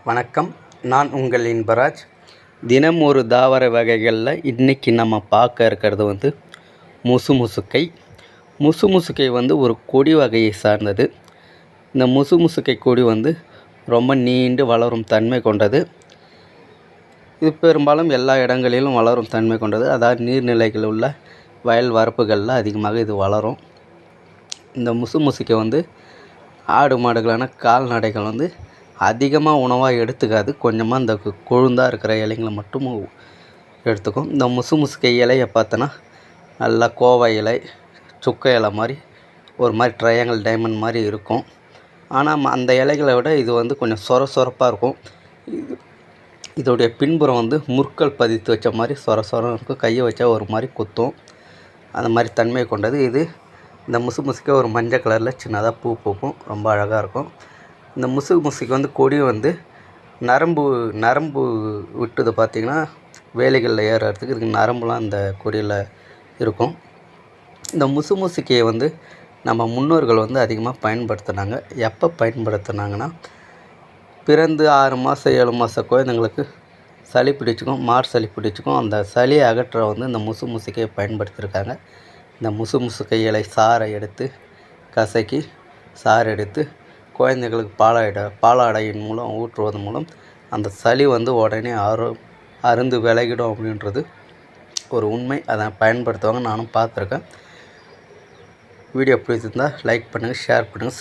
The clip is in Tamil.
வணக்கம். நான் உங்கள் இன்பராஜ். தினம் ஒரு தாவர வகைகளில் இன்றைக்கி நம்ம பார்க்க இருக்கிறது முசுமுசுக்கை. முசுமுசுக்கை ஒரு கொடி வகையை சார்ந்தது. இந்த முசுமுசுக்கை கொடி ரொம்ப நீண்டு வளரும் தன்மை கொண்டது. இது பெரும்பாலும் எல்லா இடங்களிலும் வளரும் தன்மை கொண்டது. அதாவது நீர்நிலைகள் உள்ள வயல் வரப்புகளில் அதிகமாக இது வளரும். இந்த முசுமுசுக்கை ஆடு மாடுகளான கால்நடைகள் அதிகமாக உணவாக எடுத்துக்காது. கொஞ்சமாக இந்த கொழுந்தாக இருக்கிற இலைங்களை மட்டும் எடுத்துக்கும். இந்த முசுமுசுக்கை இலையை பார்த்தோன்னா நல்லா கோவா இலை, சுக்க இலை மாதிரி ஒரு மாதிரி ட்ரையாங்கிள் டைமண்ட் மாதிரி இருக்கும். ஆனால் அந்த இலைகளை விட இது கொஞ்சம் சொரப்பாக இருக்கும். இதோடைய பின்புறம் முற்கள் பதித்து வச்ச மாதிரி சொரம் இருக்கும். கையை வச்சா ஒரு மாதிரி குத்தும். அந்த மாதிரி தன்மை கொண்டது. இந்த முசுமுசுக்கை ஒரு மஞ்சள் கலரில் சின்னதாக பூ பூக்கும். ரொம்ப அழகாக இருக்கும். இந்த முசுமுசுக்கை கொடி நரம்பு விட்டுது பார்த்திங்கன்னா வேலிகளில் ஏறுறதுக்கு இதுக்கு நரம்புலாம் இந்த கொடியில் இருக்கும். இந்த முசுமுசுக்கையை நம்ம முன்னோர்கள் அதிகமாக பயன்படுத்தினாங்க. எப்போ பயன்படுத்தினாங்கன்னா, பிறந்து 6 மாதம் 7 மாத குழந்தைங்களுக்கு சளி பிடிச்சிக்கும், சளி பிடிச்சிக்கும். அந்த சளியை அகற்ற இந்த முசுமுசுக்கையை பயன்படுத்தியிருக்காங்க. இந்த முசுமுசுக்கை இலை சாறை எடுத்து கசக்கி சாறு எடுத்து குழந்தைகளுக்கு பாலாடையின் மூலம் ஊற்றுவதன் மூலம் அந்த சளி உடனே அருந்து விலகிடும் அப்படின்றது ஒரு உண்மை. அதை பயன்படுத்துவாங்க, நானும் பார்த்துருக்கேன். வீடியோ பிடிச்சிருந்தால் லைக் பண்ணுங்கள், ஷேர் பண்ணுங்கள்.